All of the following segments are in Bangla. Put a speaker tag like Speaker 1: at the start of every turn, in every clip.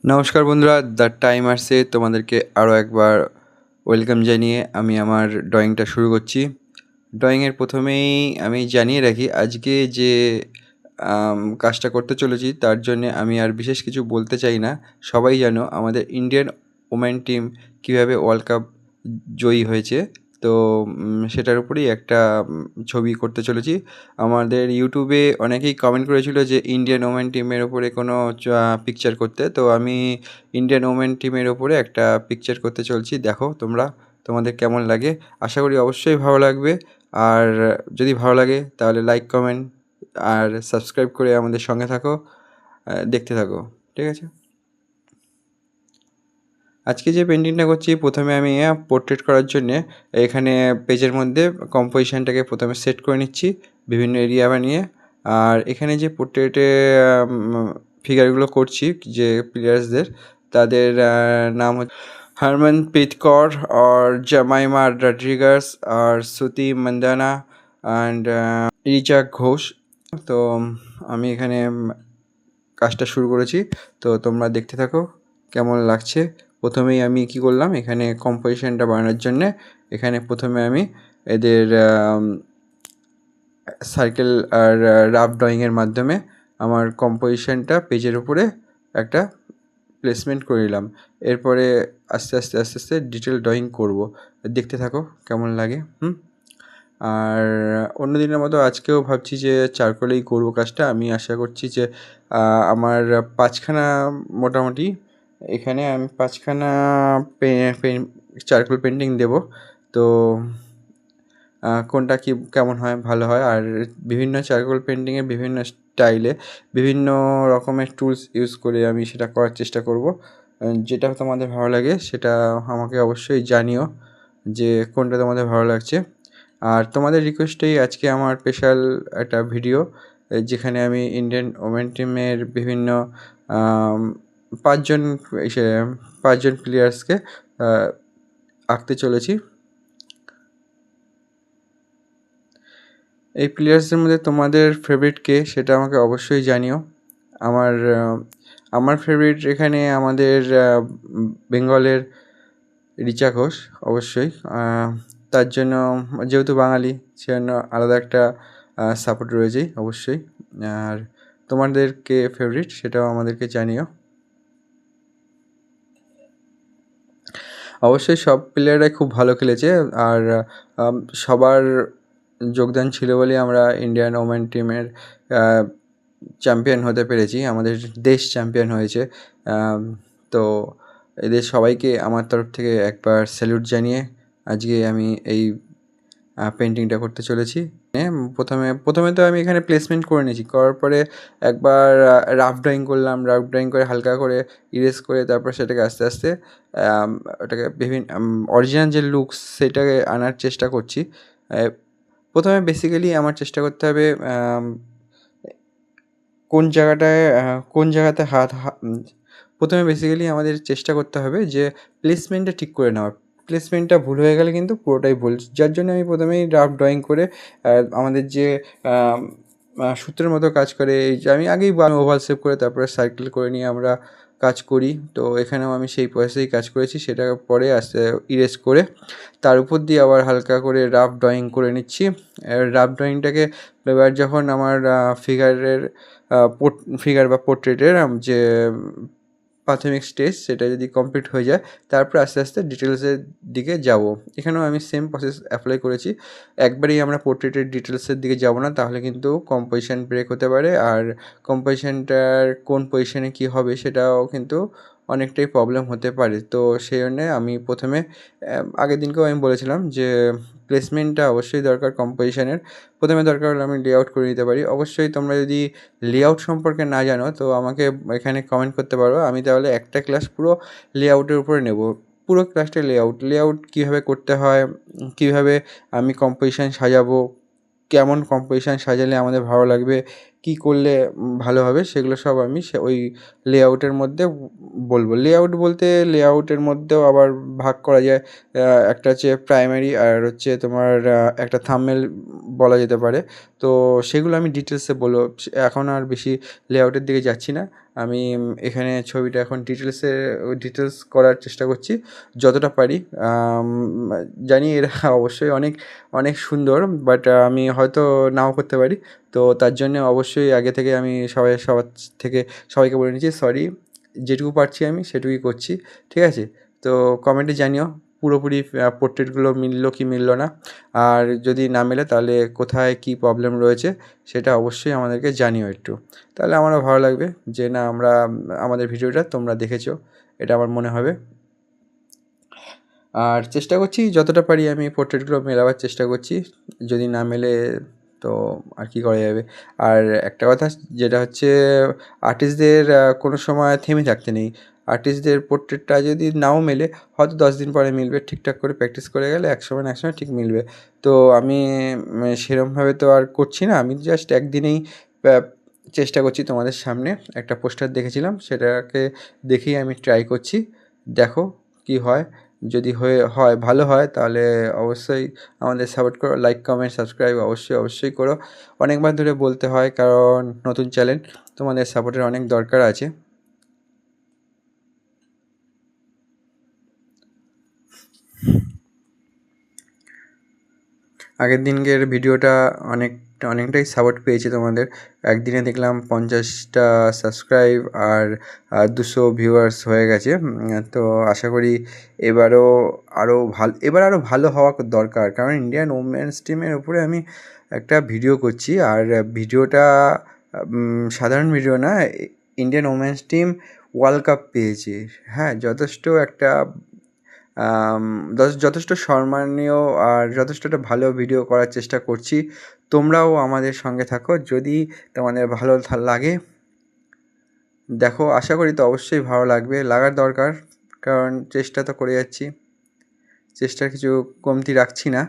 Speaker 1: নমস্কার বন্ধুরা, দ্য টাইমার্সে তোমাদেরকে আরও একবার ওয়েলকাম জানিয়ে আমি আমার ড্রয়িংটা শুরু করছি। ড্রয়িংয়ের প্রথমেই আমি জানিয়ে রাখি, আজকে যে কাজটা করতে চলেছি তার জন্যে আমি আর বিশেষ কিছু বলতে চাই না। সবাই জানো আমাদের ইন্ডিয়ান ওমেন টিম কীভাবে ওয়ার্ল্ড কাপ জয়ী হয়েছে, তো সেটার উপরেই একটা ছবি করতে চলেছি। আমাদের ইউটিউবে অনেকেই কমেন্ট করেছিল যে ইন্ডিয়ান ওমেন টিমের ওপরে কোনো পিকচার করতে, তো আমি ইন্ডিয়ান ওমেন টিমের ওপরে একটা পিকচার করতে চলছি। দেখো তোমরা, তোমাদের কেমন লাগে। আশা করি অবশ্যই ভালো লাগবে। আর যদি ভালো লাগে তাহলে লাইক, কমেন্ট আর সাবস্ক্রাইব করে আমাদের সঙ্গে থাকো, দেখতে থাকো। ঠিক আছে। আজকে যে পেন্টিংটা করছি, প্রথমে আমি পোর্ট্রেট করার জন্যে এখানে পেজের মধ্যে কম্পোজিশনটাকে প্রথমে সেট করে নিচ্ছি বিভিন্ন এরিয়া বানিয়ে। আর এখানে যে পোর্ট্রেটে ফিগারগুলো করছি, যে প্লেয়ার্সদের, তাদের নাম হচ্ছে হরমনপ্রীত কৌর আর জামাইমা রড্রিগাস আর শ্রুতি মান্দানা অ্যান্ড রিচা ঘোষ। তো আমি এখানে কাজটা শুরু করেছি, তো তোমরা দেখতে থাকো কেমন লাগছে। প্রথমেই আমি কি করলাম, এখানে কম্পোজিশনটা বানানোর জন্যে এখানে প্রথমে আমি এদের সার্কেল আর রাফ ড্রয়িংয়ের মাধ্যমে আমার কম্পোজিশনটা পেজের উপরে একটা প্লেসমেন্ট করে নিলাম। এরপরে আস্তে আস্তে আস্তে আস্তে ডিটেল ড্রয়িং করব। দেখতে থাকো কেমন লাগে। আর অন্য দিনের মতো আজকেও ভাবছি যে চারকোলেই করব কাজটা। আমি আশা করছি যে আমার 5খানা মোটামুটি, এখানে আমি 5খানা চারকোল পেন্টিং দেব। তো কোনটা কি কেমন হয়, ভালো হয়। আর বিভিন্ন চারকোল পেন্টিংয়ে বিভিন্ন স্টাইলে বিভিন্ন রকমের টুলস ইউজ করে আমি সেটা করার চেষ্টা করব। যেটা তোমাদের ভালো লাগে সেটা আমাকে অবশ্যই জানিও যে কোনটা তোমাদের ভালো লাগছে। আর তোমাদের রিকোয়েস্টেই আজকে আমার স্পেশাল একটা ভিডিও, যেখানে আমি ইন্ডিয়ান ওমেন টিমের বিভিন্ন 5জন 5জন প্লেয়ার্সকে আঁকতে চলেছি। এই প্লেয়ার্সদের মধ্যে তোমাদের ফেভারিট কে সেটা আমাকে অবশ্যই জানিও। আমার ফেভারিট এখানে আমাদের বেঙ্গলের রিচা ঘোষ অবশ্যই। তার জন্য, যেহেতু বাঙালি, সেজন্য আলাদা একটা সাপোর্ট রয়েছেই অবশ্যই। আর তোমাদের কে ফেভারিট সেটাও আমাদেরকে জানিও। অবশ্যই সব প্লেয়াররাই খুব ভালো খেলেছে, আর সবার যোগদান ছিল বলেই আমরা ইন্ডিয়ান ওমেন টিমের চ্যাম্পিয়ন হতে পেরেছি। আমাদের দেশ চ্যাম্পিয়ন হয়েছে। তো এদের সবাইকে আমার তরফ থেকে একবার স্যালুট জানিয়ে আজকে আমি এই পেন্টিংটা করতে চলেছি। প্রথমে তো আমি এখানে প্লেসমেন্ট করে নিয়েছি, করার পরে একবার রাফ ড্রয়িং করলাম। রাফ ড্রয়িং করে হালকা করে ইরেজ করে তারপর সেটাকে আস্তে আস্তে ওটাকে বিভিন্ন অরিজিনাল যে লুকস সেটাকে আনার চেষ্টা করছি। প্রথমে বেসিক্যালি আমার চেষ্টা করতে হবে কোন জায়গাতে প্রথমে বেসিক্যালি আমাদের চেষ্টা করতে হবে যে প্লেসমেন্টটা ঠিক করে নেওয়ার। প্লেসমেন্টটা ভুল হয়ে গেলে কিন্তু পুরোটাই ভুল। যার জন্য আমি প্রথমেই রাফ ড্রয়িং করে আমাদের যে সূত্রের মতো কাজ করে, এই যে আমি আগেই ওভাল শেপ করে তারপরে সার্কেল করে নিয়ে আমরা কাজ করি। তো এখানেও আমি সেই প্রসেসেই কাজ করেছি। সেটা পরে আস্তে ইরেজ করে তার উপর দিয়ে আবার হালকা করে রাফ ড্রয়িং করে নিচ্ছি। রাফ ড্রয়িংটাকে এবার যখন আমার ফিগার বা পোর্ট্রেটের যে প্রাথমিক স্টেজ সেটা যদি কমপ্লিট হয়ে যায়, তারপর আস্তে আস্তে ডিটেলসের দিকে যাব। এখানেও আমি সেম প্রসেস অ্যাপ্লাই করেছি। একবারেই আমরা পোর্ট্রেটের ডিটেলসের দিকে যাব না, তাহলে কিন্তু কম্পোজিশন ব্রেক হতে পারে। আর কম্পোজিশনটার কোন পজিশনে কী হবে সেটাও কিন্তু অনেকটাই প্রবলেম হতে পারে। তো সেই জন্যে আমি প্রথমে আগের দিনকেও আমি বলেছিলাম যে প্লেসমেন্টটা অবশ্যই দরকার কম্পোজিশনের। প্রথমে দরকার হলে আমি লেআউট করে নিতে পারি। অবশ্যই তোমরা যদি লেআউট সম্পর্কে না জানো তো আমাকে এখানে কমেন্ট করতে পারো। আমি তাহলে একটা ক্লাস পুরো লেআউটের উপরে নেব। পুরো ক্লাসটা লেআউট কীভাবে করতে হয়, কীভাবে আমি কম্পোজিশন সাজাবো, কেমন কম্পোজিশন সাজালে আমাদের ভালো লাগবে, কী করলে ভালো হবে সেগুলো সব আমি ওই লেআউটের মধ্যে বলবো। লেআউট বলতে লেআউটের মধ্যেও আবার ভাগ করা যায়। একটা হচ্ছে প্রাইমারি আর হচ্ছে তোমার একটা থাম্বনেল বলা যেতে পারে। তো সেগুলো আমি ডিটেলসে বলবো। এখন আর বেশি লেআউটের দিকে যাচ্ছি না। আমি এখানে ছবিটা এখন ডিটেলস করার চেষ্টা করছি যতটা পারি। জানি এরা অবশ্যই অনেক অনেক সুন্দর, বাট আমি হয়তো নাও করতে পারি। তো তার জন্যে অবশ্যই আগে থেকে আমি সবার থেকে সবাইকে বলে নিচ্ছি সরি। যেটুকু পারছি আমি সেটুকুই করছি, ঠিক আছে? তো কমেন্টে জানিও পুরোপুরি পোর্ট্রেটগুলো মিললো কি মিললো না। আর যদি না মেলে তাহলে কোথায় কী প্রবলেম রয়েছে সেটা অবশ্যই আমাদেরকে জানিও একটু। তাহলে আমারও ভালো লাগবে যে না আমাদের ভিডিওটা তোমরা দেখেছো, এটা আমার মনে হবে। আর চেষ্টা করছি যতটা পারি আমি পোর্ট্রেটগুলো মেলাবার চেষ্টা করছি। যদি না মেলে তো আর কী করা যাবে। আর একটা কথা যেটা হচ্ছে আর্টিস্টদের কোনো সময় থেমে থাকতে নেই। আর্টিস্টদের পোর্ট্রেটটা যদি নাও মেলে হয়তো 10 দিন পরে মিলবে। ঠিকঠাক করে প্র্যাকটিস করে গেলে একসময় না একসময় ঠিক মিলবে। তো আমি সেরমভাবে তো আর করছি না। আমি জাস্ট একদিনেই চেষ্টা করছি তোমাদের সামনে। একটা পোস্টার দেখেছিলাম সেটাকে দেখেই আমি ট্রাই করছি। দেখো কী হয়। যদি হয় ভালো হয় তাহলে অবশ্যই আমাদের সাপোর্ট করো। লাইক, কমেন্ট, সাবস্ক্রাইব অবশ্যই করো। অনেকবার ধরে বলতে হয় কারণ নতুন চ্যানেল, তোমাদের সাপোর্টের অনেক দরকার আছে। আগের দিনকের ভিডিওটা অনেকটাই সাপোর্ট পেয়েছে তোমাদের। একদিনে দেখলাম 50টা সাবস্ক্রাইব আর 200 ভিউয়ার্স হয়ে গেছে। তো আশা করি এবার আরও ভালো হওয়া দরকার, কারণ ইন্ডিয়ান ওমেন্স টিমের উপরে আমি একটা ভিডিও করছি। আর ভিডিওটা সাধারণ ভিডিও না, Indian women's team world cup পেয়েছে। হ্যাঁ, যথেষ্ট একটা যথেষ্ট সম্মানীয় আর যথেষ্ট একটা ভালো ভিডিও করার চেষ্টা করছি। তোমরাও আমাদের সঙ্গে থাকো। যদি তোমাদের ভালো লাগে দেখো, আশা করি তো অবশ্যই ভালো লাগবে, লাগার দরকার, কারণ চেষ্টা তো করে যাচ্ছি। চেষ্টার কিছু কমতি রাখছি না।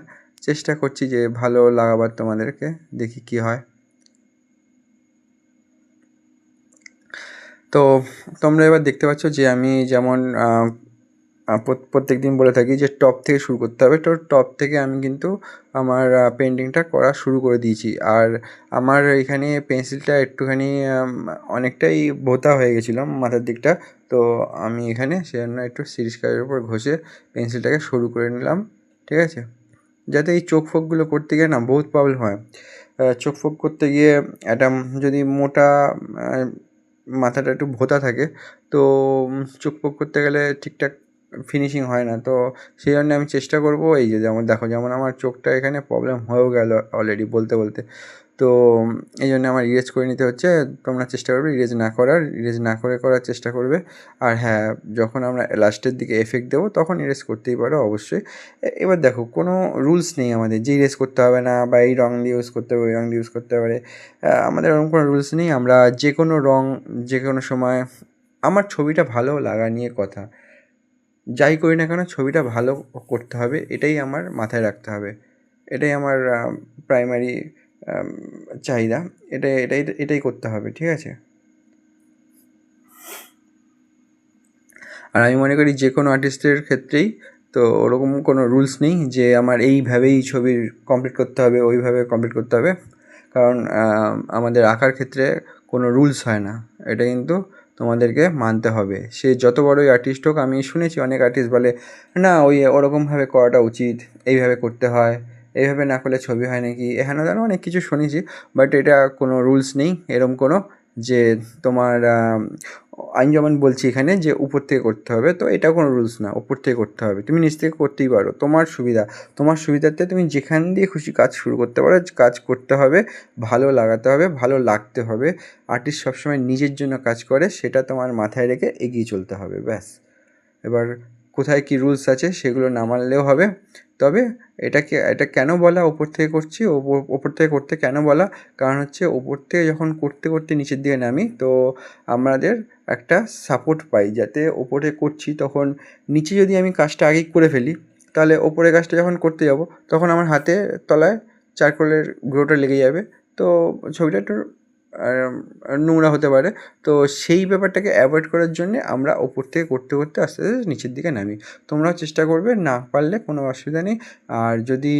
Speaker 1: চেষ্টা করছি যে ভালো লাগাবার তোমাদেরকে, দেখি কী হয়। তো তোমরা এবার দেখতে পাচ্ছ যে আমি যেমন প্রত্যেক দিন বলে থাকি যে টপ থেকে শুরু করতে হবে। তো টপ থেকে আমি কিন্তু আমার পেন্টিংটা করা শুরু করে দিয়েছি। আর আমার এখানে পেন্সিলটা একটুখানি অনেকটাই ভোঁতা হয়ে গেছিলো মাথার দিকটা। তো আমি এখানে সেজন্য একটু সিরিজ কাজের উপর ঘষে পেন্সিলটাকে সরু করে নিলাম, ঠিক আছে? যাতে এই চোখ ফোকগুলো করতে গিয়ে না বহুত প্রবলেম হয়। চোখ ফোক করতে গিয়ে একটা যদি মোটা মাথাটা একটু ভোঁতা থাকে তো চোখ ফোক করতে গেলে ঠিকঠাক ফিনিশিং হয় না। তো সেই জন্য আমি চেষ্টা করবো এই যে যেমন আমার চোখটা এখানে প্রবলেম হয়েও গেল অলরেডি বলতে। তো এই জন্য আমার ইরেজ করে নিতে হচ্ছে। তোমরা চেষ্টা করবে ইরেজ না করে করার চেষ্টা করবে। আর হ্যাঁ, যখন আমরা লাস্টের দিকে এফেক্ট দেবো তখন ইরেজ করতেই পারো অবশ্যই। এবার দেখো কোনো রুলস নেই আমাদের যে ইরেজ করতে হবে না বা এই রং দিয়ে ইউজ করতে হবে ওই রং দিয়ে ইউজ করতে পারে। আমাদের ওরকম কোনো রুলস নেই। আমরা যে কোনো রং যে কোনো সময়, আমার ছবিটা ভালো লাগা নিয়ে কথা। যাই করি না কেন ছবিটা ভালো করতে হবে, এটাই আমার মাথায় রাখতে হবে। এটাই আমার প্রাইমারি চাহিদা। এটাই করতে হবে, ঠিক আছে? আর আমি মনে করি যে কোনো আর্টিস্টের ক্ষেত্রেই তো ওরকম কোনো রুলস নেই যে আমার এইভাবেই ছবি কমপ্লিট করতে হবে, ওইভাবে কমপ্লিট করতে হবে। কারণ আমাদের আঁকার ক্ষেত্রে কোনো রুলস হয় না। এটা কিন্তু তোমাদেরকে মানতে হবে। সে যত বড়ই আর্টিস্ট হোক। আমি শুনেছি অনেক আর্টিস্ট বলে না ওরকমভাবে করাটা উচিত, এইভাবে করতে হয়, এইভাবে না করলে ছবি হয় নাকি, হেন তেন অনেক কিছু শুনেছি। বাট এটা কোনো রুলস নেই এরম কোনো, যে তোমার আমি যেমন বলছি এখানে যে উপর থেকে করতে হবে, তো এটা কোনো রুলস না। উপর থেকে করতে হবে, তুমি নিচ থেকে করতেই পারো। তোমার সুবিধার্থে তুমি যেখান দিয়ে খুশি কাজ শুরু করতে পারো। কাজ করতে হবে, ভালো লাগাতে হবে, ভালো লাগতে হবে। আর্টিস্ট সবসময় নিজের জন্য কাজ করে, সেটা তোমার মাথায় রেখে এগিয়ে চলতে হবে, ব্যাস। এবার কোথায় কী রুলস আছে সেগুলো না মানলেও হবে। তবে এটা কেন বলা ওপর থেকে করছি, ওপর থেকে করতে কেন বলা, কারণ হচ্ছে ওপর থেকে যখন করতে নিচের দিকে নামি তো আমাদের একটা সাপোর্ট পাই, যাতে ওপরে করছি তখন নিচে যদি আমি কাজটা আগেই করে ফেলি তাহলে ওপরের কাজটা যখন করতে যাব তখন আমার হাতে তলায় চারকোলের গুঁড়োটা লেগে যাবে। তো ছবিটা একটু নোংরা হতে পারে। তো সেই ব্যাপারটাকে অ্যাভয়েড করার জন্যে আমরা ওপর থেকে করতে করতে আস্তে আস্তে নিচের দিকে নামি। তোমরাও চেষ্টা করবে, না পারলে কোনো অসুবিধা নেই। আর যদি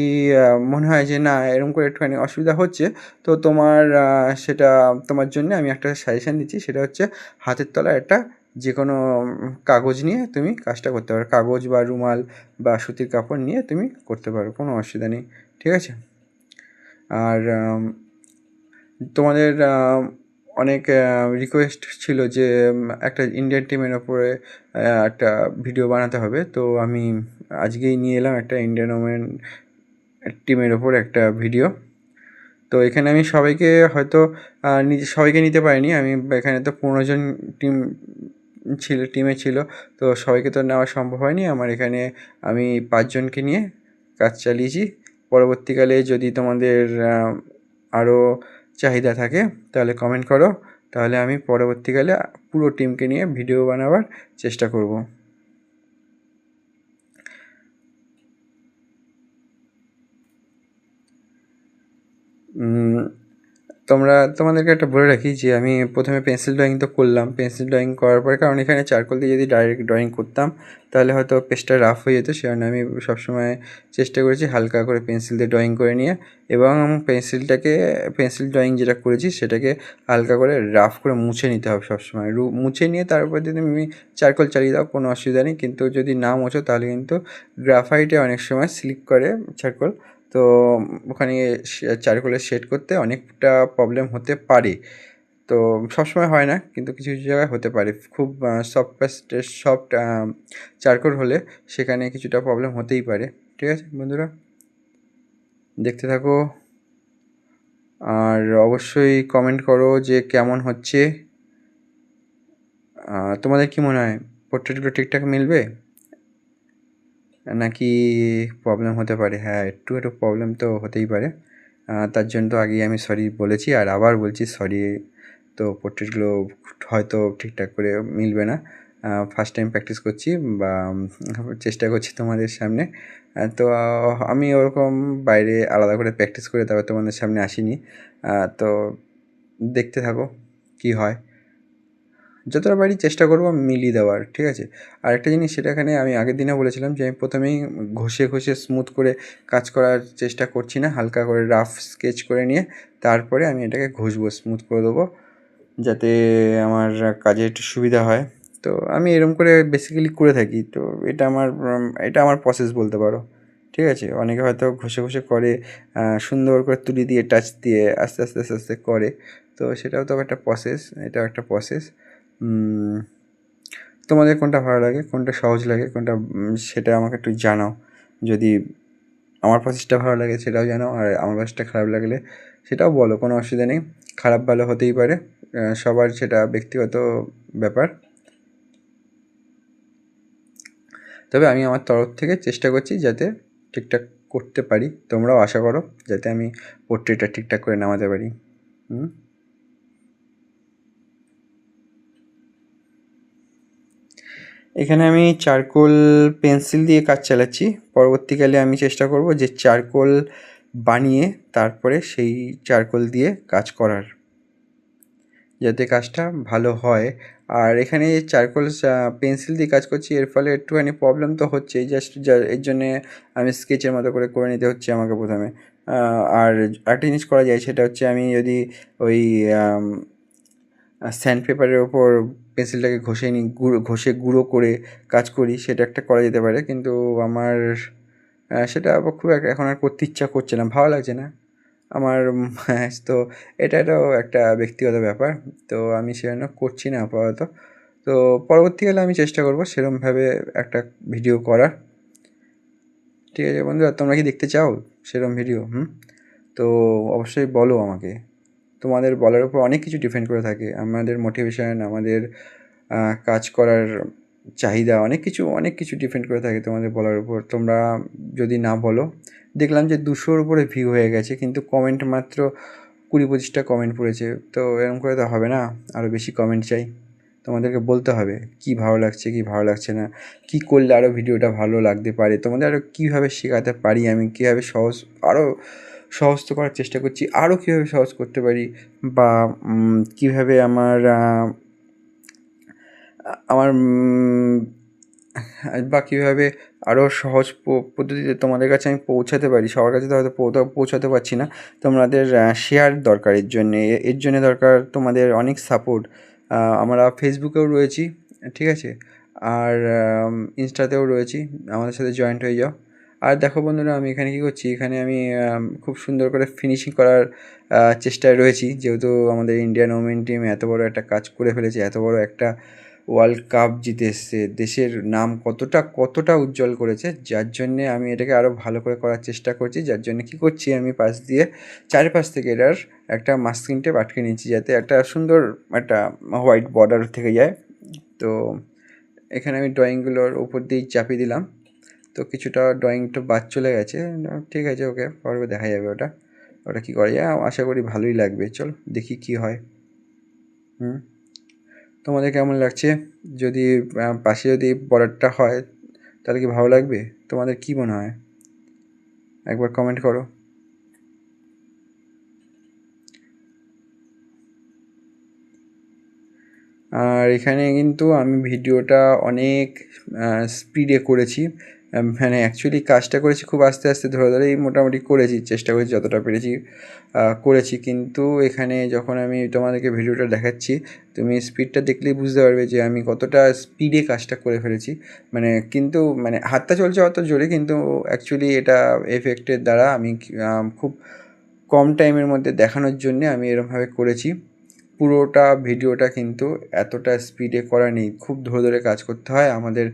Speaker 1: মনে হয় যে না এরকম করে একটুখানি অসুবিধা হচ্ছে, তো তোমার সেটা তোমার জন্যে আমি একটা সাজেশান দিচ্ছি, সেটা হচ্ছে হাতের তলায় একটা যে কোনো কাগজ নিয়ে তুমি কাজটা করতে পারো। কাগজ বা রুমাল বা সুতির কাপড় নিয়ে তুমি করতে পারো, কোনো অসুবিধা নেই, ঠিক আছে? আর তোমাদের অনেক রিকোয়েস্ট ছিল যে একটা ইন্ডিয়ান টিমের ওপরে একটা ভিডিও বানাতে হবে। তো আমি আজকেই নিয়ে এলাম একটা ইন্ডিয়ান ওমেন টিমের ওপর একটা ভিডিও। তো এখানে আমি সবাইকে হয়তো সবাইকে নিতে পারিনি। আমি এখানে তো 15 জন টিমে ছিল, তো সবাইকে তো নেওয়া সম্ভব হয়নি। আমার এখানে আমি 5 জনকে নিয়ে কাজ চালিয়েছি। পরবর্তীকালে যদি তোমাদের আরও চাহিদা থাকে তাহলে কমেন্ট করো, তাহলে আমি পরবর্তীকালে পুরো টিমকে নিয়ে ভিডিও বানাবার চেষ্টা করব। তোমাদেরকে একটা বলে রাখি যে আমি প্রথমে পেন্সিল ড্রয়িং তো করলাম। পেন্সিল ড্রয়িং করার পরে, কারণ এখানে চারকোল দিয়ে যদি ডাইরেক্ট ড্রয়িং করতাম তাহলে হয়তো পেজটা রাফ হয়ে যেত, সে কারণে আমি সবসময় চেষ্টা করেছি হালকা করে পেন্সিল দিয়ে ড্রয়িং করে নিয়ে, এবং পেন্সিল ড্রয়িং যেটা করেছি সেটাকে হালকা করে রাফ করে মুছে নিতে হবে সবসময়। মুছে নিয়ে তারপর যদি তুমি চারকোল চালিয়ে দাও কোনো অসুবিধা নেই, কিন্তু যদি না মোছো তাহলে কিন্তু গ্রাফাইটে অনেক সময় স্লিপ করে চারকোল। তো ওখানে চারকোলের শেড করতে অনেকটা প্রবলেম হতে পারে। তো সবসময় হয় না, কিন্তু কিছু কিছু জায়গায় হতে পারে। খুব সফট চারকোল হলে সেখানে কিছুটা প্রবলেম হতেই পারে। ঠিক আছে বন্ধুরা, দেখতে থাকো আর অবশ্যই কমেন্ট করো যে কেমন হচ্ছে। তোমাদের কি মনে হয় পোর্ট্রেটগুলো ঠিকঠাক মিলবে নাকি প্রবলেম হতে পারে? হ্যাঁ, একটু প্রবলেম তো হতেই পারে। তার জন্য তো আগেই আমি সরি বলেছি, আর আবার বলছি সরি। তো পোর্ট্রেটগুলো হয়তো ঠিকঠাক করে মিলবে না। ফার্স্ট টাইম প্র্যাকটিস করছি, বা চেষ্টা করছি তোমাদের সামনে। তো আমি ওরকম বাইরে আলাদা করে প্র্যাকটিস করে তারপর তোমাদের সামনে আসিনি। তো দেখতে থাকো কী হয়। যতটা পারি চেষ্টা করবো মিলিয়ে দেওয়ার, ঠিক আছে? আর একটা জিনিস, সেটা এখানে আমি আগের দিনে বলেছিলাম যে আমি প্রথমেই ঘষে ঘষে স্মুথ করে কাজ করার চেষ্টা করছি না। হালকা করে রাফ স্কেচ করে নিয়ে তারপরে আমি এটাকে ঘষবো, স্মুথ করে দেবো, যাতে আমার কাজে একটু সুবিধা হয়। তো আমি এরকম করে বেসিক্যালি করে থাকি। তো এটা আমার প্রসেস বলতে পারো, ঠিক আছে? অনেকে হয়তো ঘষে ঘষে করে, সুন্দর করে তুলি দিয়ে টাচ দিয়ে আস্তে আস্তে আস্তে আস্তে করে। তো সেটাও তো একটা প্রসেস, এটাও একটা প্রসেস। তোমাদের কোনটা ভালো লাগে, কোনটা সহজ লাগে, কোনটা সেটা আমাকে একটু জানাও। যদি আমার প্রসেসটা ভালো লাগে সেটাও জানাও, আর আমার প্রসেসটা খারাপ লাগলে সেটাও বলো, কোনো অসুবিধা নেই। খারাপ ভালো হতেই পারে, সবার সেটা ব্যক্তিগত ব্যাপার। তবে আমি আমার তরফ থেকে চেষ্টা করছি যাতে ঠিকঠাক করতে পারি। তোমরাও আশা করো যাতে আমি পোর্ট্রেটটা ঠিকঠাক করে নামাতে পারি। এখানে আমি চারকোল পেন্সিল দিয়ে কাজ চালাচ্ছি। পরবর্তীকালে আমি চেষ্টা করব যে চারকোল বানিয়ে তারপরে সেই চারকোল দিয়ে কাজ করার, যাতে কাজটা ভালো হয়। আর এখানে চারকোল পেন্সিল দিয়ে কাজ করছি, এর ফলে একটুখানি প্রবলেম তো হচ্ছেই। এর জন্যে আমি স্কেচের মতো করে নিতে হচ্ছে আমাকে প্রথমে। আর একটা জিনিস করা যায়, সেটা হচ্ছে আমি যদি ওই স্যান্ড পেপারের ওপর পেন্সিলটাকে ঘষে গুঁড়ো করে কাজ করি, সেটা একটা করা যেতে পারে। কিন্তু আমার সেটা আবার খুব এখন আর করতে ইচ্ছা করছে না, ভালো লাগছে না আমার। তো এটাও একটা ব্যক্তিগত ব্যাপার। তো আমি সেজন্য করছি না আপাতত। তো পরবর্তীকালে আমি চেষ্টা করব সেরমভাবে একটা ভিডিও করার। ঠিক আছে বন্ধুরা, তোমরা কি দেখতে চাও সেরম ভিডিও? তো অবশ্যই বলো আমাকে। তোমাদের বলার উপর অনেক কিছু ডিপেন্ড করে থাকে, আমাদের মোটিভেশান, আমাদের কাজ করার চাহিদা, অনেক কিছু ডিপেন্ড করে থাকে তোমাদের বলার উপর। তোমরা যদি না বলো, দেখলাম যে 200-র উপরে ভিউ হয়ে গেছে, কিন্তু কমেন্ট মাত্র 20-25টা কমেন্ট পড়েছে। তো এরকম করে তো হবে না, আরও বেশি কমেন্ট চাই। তোমাদেরকে বলতে হবে কী ভালো লাগছে, কী ভালো লাগছে না, কী করলে আরও ভিডিওটা ভালো লাগতে পারে, তোমাদের আরও কীভাবে শেখাতে পারি, আমি কীভাবে সহজ আরও সহজ তো করার চেষ্টা করছি, আরও কীভাবে সহজ করতে পারি বা কীভাবে আমার আমার বা কীভাবে আরও সহজ পদ্ধতিতে তোমাদের কাছে আমি পৌঁছাতে পারি, সবার কাছে তো হয়তো পৌঁছাতে পারছি না। তোমাদের শেয়ার দরকার এর জন্যে, এর জন্যে দরকার তোমাদের অনেক সাপোর্ট। আমরা ফেসবুকেও রয়েছি, ঠিক আছে, আর ইনস্টাতেও রয়েছি, আমাদের সাথে জয়েন্ট হয়ে যাও। আর দেখো বন্ধুরা, আমি এখানে কী করছি, এখানে আমি খুব সুন্দর করে ফিনিশিং করার চেষ্টায় রয়েছি, যেহেতু আমাদের ইন্ডিয়ান ওমেন টিম এত বড় একটা কাজ করে ফেলেছে, এত বড় একটা ওয়ার্ল্ড কাপ জিতে এসছে, দেশের নাম কতটা উজ্জ্বল করেছে, যার জন্যে আমি এটাকে আরও ভালো করে করার চেষ্টা করছি। যার জন্য কী করছি, আমি পাশ দিয়ে চারিপাশ থেকে এটার একটা মাস্কিং টেপ আটকে নিচ্ছি, যাতে একটা সুন্দর একটা হোয়াইট বর্ডার থেকে যায়। তো এখানে আমি ড্রয়িংগুলোর উপর দিয়েই চাপিয়ে দিলাম। তো কিছুটা ড্রয়িংটা বাদ চলে গেছে, ঠিক আছে, ওকে, পরে দেখা যাবে ওটা কী করা যায়। আশা করি ভালোই লাগবে, চলো দেখি কী হয়। তোমাদের কেমন লাগছে? যদি পাশে যদি বর্ডারটা হয় তাহলে কি ভালো লাগবে? তোমাদের কী মনে হয়? একবার কমেন্ট করো। আর এখানে কিন্তু আমি ভিডিওটা অনেক স্পিডে করেছি, মানে অ্যাকচুয়ালি কাজটা করেছি খুব আস্তে আস্তে ধরে ধরেই মোটামুটি করেছি, চেষ্টা করেছি যতটা পেরেছি করেছি। কিন্তু এখানে যখন আমি তোমাদেরকে ভিডিওটা দেখাচ্ছি, তুমি স্পিডটা দেখলেই বুঝতে পারবে যে আমি কতটা স্পিডে কাজটা করে ফেলেছি। কিন্তু হাতটা চলছে অত জোরে, কিন্তু অ্যাকচুয়ালি এটা এফেক্টের দ্বারা আমি খুব কম টাইমের মধ্যে দেখানোর জন্যে আমি এরমভাবে করেছি। পুরোটা ভিডিওটা কিন্তু এতটা স্পিডে করা নেই, খুব ধরে ধরে কাজ করতে হয়। আমাদের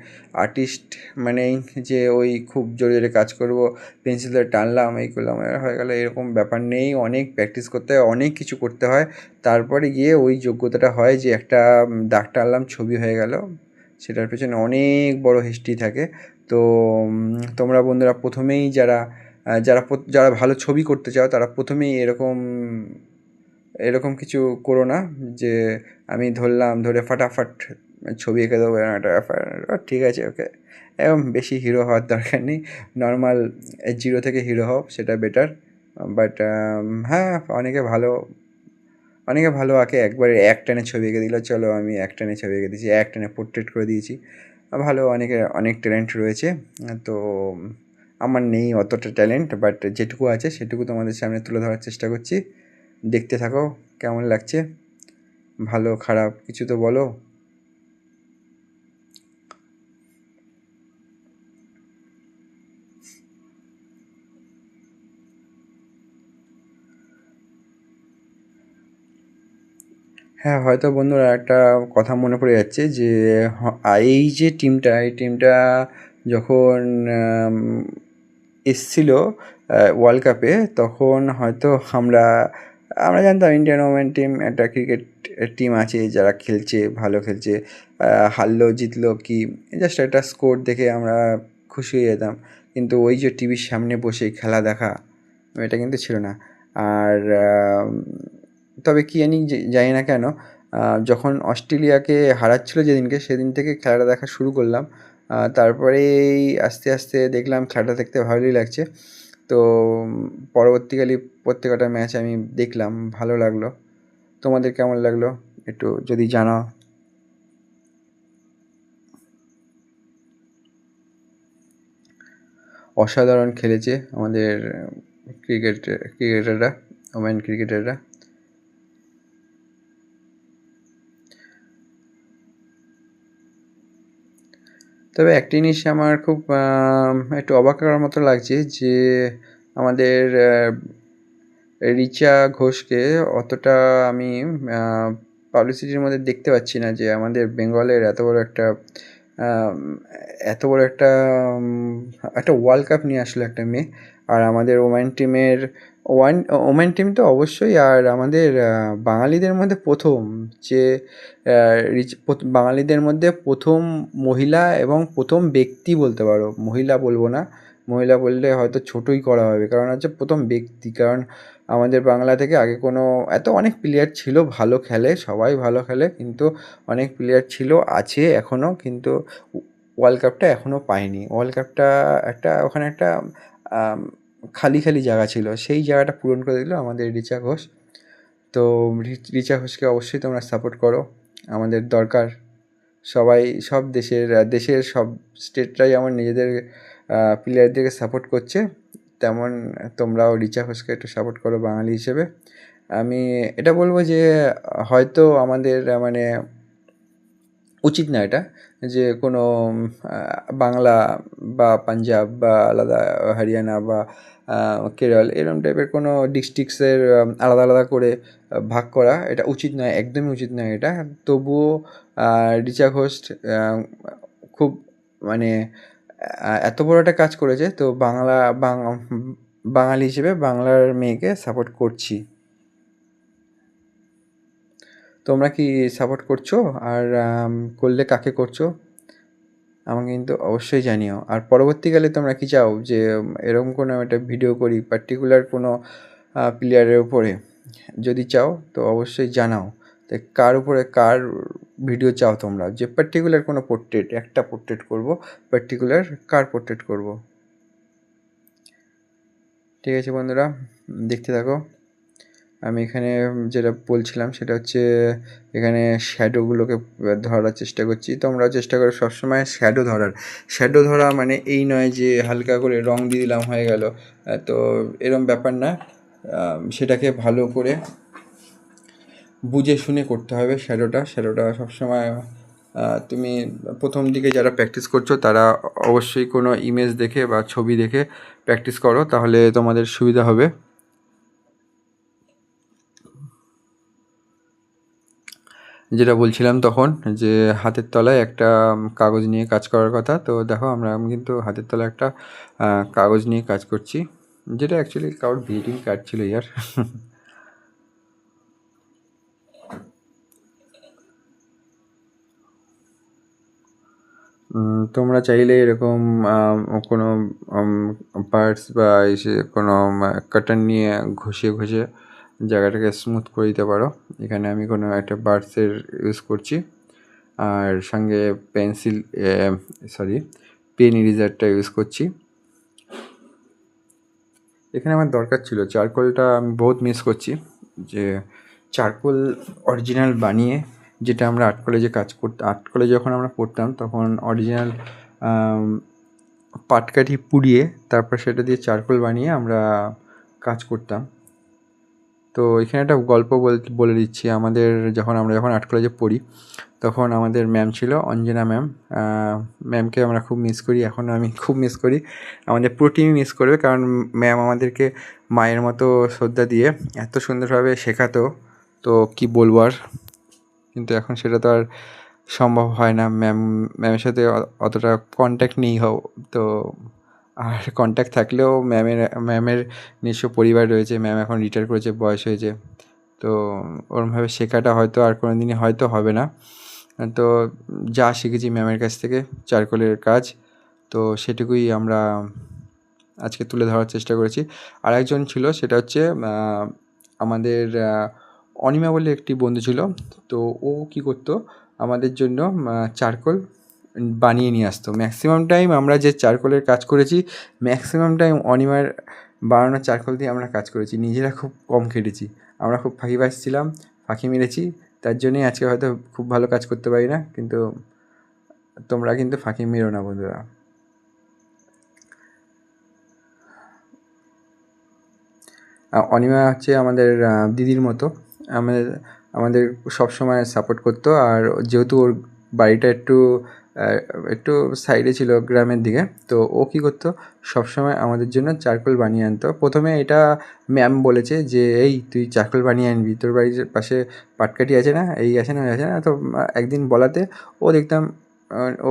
Speaker 1: আর্টিস্ট মানেই যে ওই খুব জোরে জোরে কাজ করব, পেন্সিল ধরে টানলাম, এই করলাম, হয়ে গেল, এরকম ব্যাপার নেই। অনেক প্র্যাকটিস করতে হয়, অনেক কিছু করতে হয়, তারপরে গিয়ে ওই যোগ্যতাটা হয় যে একটা দাগ টানলাম, ছবি হয়ে গেল। সেটার পেছনে অনেক বড় হিস্ট্রি থাকে। তো তোমরা বন্ধুরা প্রথমেই যারা ভালো ছবি করতে চাও, তারা প্রথমেই এরকম কিছু করো না যে আমি ধরে ফাটাফাট ছবি এঁকে দেবো, একটা ব্যাপার। ঠিক আছে, ওকে, এরকম বেশি হিরো হওয়ার দরকার নেই, নর্মাল 0 থেকে হিরো হও, সেটা বেটার। বাট হ্যাঁ, অনেকে ভালো আঁকে, একবারে এক টানে ছবি এঁকে দিল, চলো আমি এক টানে ছবি এঁকে দিয়েছি, এক টানে পোর্ট্রেট করে দিয়েছি। ভালো, অনেক ট্যালেন্ট রয়েছে। তো আমার নেই অতটা ট্যালেন্ট, বাট যেটুকু আছে সেটুকু তোমাদের সামনে তুলে ধরার চেষ্টা করছি। দেখতে থাকো কেমন লাগছে, ভালো খারাপ কিছু তো বলো। হ্যাঁ, হয়তো বন্ধুরা একটা কথা মনে পড়ে যাচ্ছে যে এই যে এই টিমটা যখন এসছিল ওয়ার্ল্ড কাপে, তখন হয়তো আমরা জানতাম ইন্ডিয়ান ওমেন টিম একটা ক্রিকেট টিম আছে, যারা খেলছে, ভালো খেলছে, হারলো জিতলো কি জাস্ট একটা স্কোর দেখে আমরা খুশি হয়ে যেতাম। কিন্তু ওই যে টিভির সামনে বসে খেলা দেখা, এটা কিন্তু ছিল না। আর তবে কী জানি না কেন, যখন অস্ট্রেলিয়াকে হারাচ্ছিল যেদিনকে, সেদিন থেকে খেলাটা দেখা শুরু করলাম। তারপরেই আস্তে আস্তে দেখলাম খেলাটা দেখতে ভালোই লাগছে। তো পরবর্তীকালে প্রত্যেকটা ম্যাচ আমি দেখলাম, ভালো লাগলো। তোমাদের কেমন লাগলো একটু যদি জানাও। অসাধারণ খেলেছে আমাদের ক্রিকেটাররা, ওমেন ক্রিকেটাররা। তবে একটা জিনিস আমার খুব একটু অবাক করার মতো লাগছে যে আমাদের রিচা ঘোষকে অতটা আমি পাবলিসিটির মধ্যে দেখতে পাচ্ছি না, যে আমাদের বেঙ্গলের আম, এত বড় একটা ওয়ার্ল্ড কাপ নিয়ে আসলো একটা মেয়ে। আর আমাদের ওমেন টিম তো অবশ্যই, আর আমাদের বাঙালিদের মধ্যে প্রথম যে বাঙালিদের মধ্যে প্রথম মহিলা এবং প্রথম ব্যক্তি বলতে পারো, মহিলা বলবো না, মহিলা বললে হয়তো ছোটোই করা হবে, কারণ হচ্ছে প্রথম ব্যক্তি। কারণ আমাদের বাংলা থেকে আগে অনেক প্লেয়ার ছিল, ভালো খেলে, সবাই ভালো খেলে, কিন্তু অনেক প্লেয়ার ছিল, আছে এখনও, কিন্তু ওয়ার্ল্ড কাপটা এখনও পায়নি। ওয়ার্ল্ড কাপটা ওখানে একটা খালি খালি জায়গা ছিল, সেই জায়গাটা পূরণ করে দিল আমাদের রিচা ঘোষ। তো রিচা ঘোষকে অবশ্যই তোমরা সাপোর্ট করো, আমাদের দরকার। সবাই সব দেশের সব স্টেটরাই আমার নিজেদের প্লেয়ারদেরকে সাপোর্ট করছে, তেমন তোমরাও রিচা ঘোষকে একটু সাপোর্ট করো বাঙালি হিসেবে। আমি এটা বলবো যে হয়তো আমাদের মানে উচিত না এটা, যে কোনো বাংলা বা পাঞ্জাব বা আলাদা হরিয়ানা বা কেরল এরকম টাইপের কোনো ডিস্ট্রিক্টসের আলাদা আলাদা করে ভাগ করা, এটা উচিত নয়, একদমই উচিত নয় এটা। তবুও রিচা ঘোষ খুব মানে এত বড় একটা কাজ করেছে, তো বাঙালি হিসেবে বাংলার মেয়েকে সাপোর্ট করছি। তোমরা কি সাপোর্ট করছো? আর করলে কাকে করছো আমাকে কিন্তু অবশ্যই জানিও। আর পরবর্তীকালে তোমরা কি চাও যে এরকম কোনো একটা ভিডিও করি পার্টিকুলার কোনো প্লেয়ারের উপরে? যদি চাও তো অবশ্যই জানাও। তো কার উপরে কার ভিডিও চাও তোমরা, যে পার্টিকুলার কোনো পোর্ট্রেট, একটা পোর্ট্রেট করব, পার্টিকুলার কার পোর্ট্রেট করব? ঠিক আছে বন্ধুরা, দেখতে থাকো। আমি এখানে যেটা বলছিলাম সেটা হচ্ছে, এখানে শ্যাডোগুলোকে ধরার চেষ্টা করছি। তোমরাও চেষ্টা করো সবসময় শ্যাডো ধরা মানে এই নয় যে হালকা করে রং দিয়ে দিলাম হয়ে গেল, তো এরম ব্যাপার না। সেটাকে ভালো করে বুঝে শুনে করতে হবে। শ্যাডোটা সবসময় তুমি প্রথম দিকে যারা প্র্যাকটিস করছো তারা অবশ্যই কোনো ইমেজ দেখে বা ছবি দেখে প্র্যাকটিস করো, তাহলে তোমাদের সুবিধা হবে। যেটা বলছিলাম তখন, যে হাতের তলায় একটা কাগজ নিয়ে কাজ করার কথা। তো দেখো আমি কিন্তু হাতের তলায় একটা কাগজ নিয়ে কাজ করছি, যেটা অ্যাকচুয়ালি কারোর ভিজিটিং কার্ড ছিল ইয়ার। তোমরা চাইলে এরকম কোনো পার্টস বা এসে কোনো কাটার নিয়ে ঘষে ঘষে জায়গাটাকে স্মুথ করে দিতে পারো। এখানে আমি কোনো একটা বার্ডসের ইউজ করছি, আর সঙ্গে পেন ইরেজারটা ইউজ করছি। এখানে আমার দরকার ছিল চারকোলটা, আমি বহুত মিস করছি যে চারকোল অরিজিনাল বানিয়ে, যেটা আমরা আর্ট কলেজে যখন আমরা পড়তাম তখন অরিজিনাল পাটকাঠি পুড়িয়ে তারপর সেটা দিয়ে চারকোল বানিয়ে আমরা কাজ করতাম। তো এখানে একটা গল্প বলে দিচ্ছি। আমরা যখন আর্ট কলেজে পড়ি তখন আমাদের ম্যাম ছিল অঞ্জনা ম্যাম। ম্যামকে আমরা খুব মিস করি, এখনও আমি খুব মিস করি। আমাদের পুরো টিমই মিস করবে, কারণ ম্যাম আমাদেরকে মায়ের মতো শ্রদ্ধা দিয়ে এত সুন্দরভাবে শেখাতো, তো কি বলবো আর। কিন্তু এখন সেটা তো আর সম্ভব হয় না, ম্যামের সাথে অতটা কন্ট্যাক্ট নেই তো। আর কন্ট্যাক্ট থাকলেও ম্যামের নিজস্ব পরিবার রয়েছে, ম্যাম এখন রিটায়ার করেছে, বয়স হয়েছে, তো ওরমভাবে শেখাটা হয়তো আর কোনো দিনই হয়তো হবে না। তো যা শিখেছি ম্যামের কাছ থেকে চারকোলের কাজ, তো সেটুকুই আমরা আজকে তুলে ধরার চেষ্টা করেছি। আর একজন ছিল, সেটা হচ্ছে আমাদের অনিমা বলে একটি বন্ধু ছিল। তো ও কী করতো, আমাদের জন্য চারকোল বানিয়ে নিয়ে আসতো। ম্যাক্সিমাম টাইম আমরা যে চারকোলের কাজ করেছি, ম্যাক্সিমাম টাইম অনিমার বানানো চারকোল দিয়ে আমরা কাজ করেছি। নিজেরা খুব কম খেটেছি, আমরা খুব ফাঁকিবাজ ছিলাম, ফাঁকি মেরেছি, তার জন্যই আজকে হয়তো খুব ভালো কাজ করতে পারি না। কিন্তু তোমরা কিন্তু ফাঁকি মেরো না বন্ধুরা। অনিমা হচ্ছে আমাদের দিদির মতো, আমাদের আমাদের সবসময় সাপোর্ট করতো। আর যেহেতু ওর বাড়িটা একটু সাইডে ছিল, গ্রামের দিকে, তো ও কী করতো, সবসময় আমাদের জন্য চারকোল বানিয়ে আনতো। প্রথমে এটা ম্যাম বলেছে যে এই তুই চারকোল বানিয়ে আনবি, তোর বাড়ির পাশে পাটকাঠি আছে না, এই আছে না, ওই আছে না। তো একদিন বলাতে ও দেখতাম ও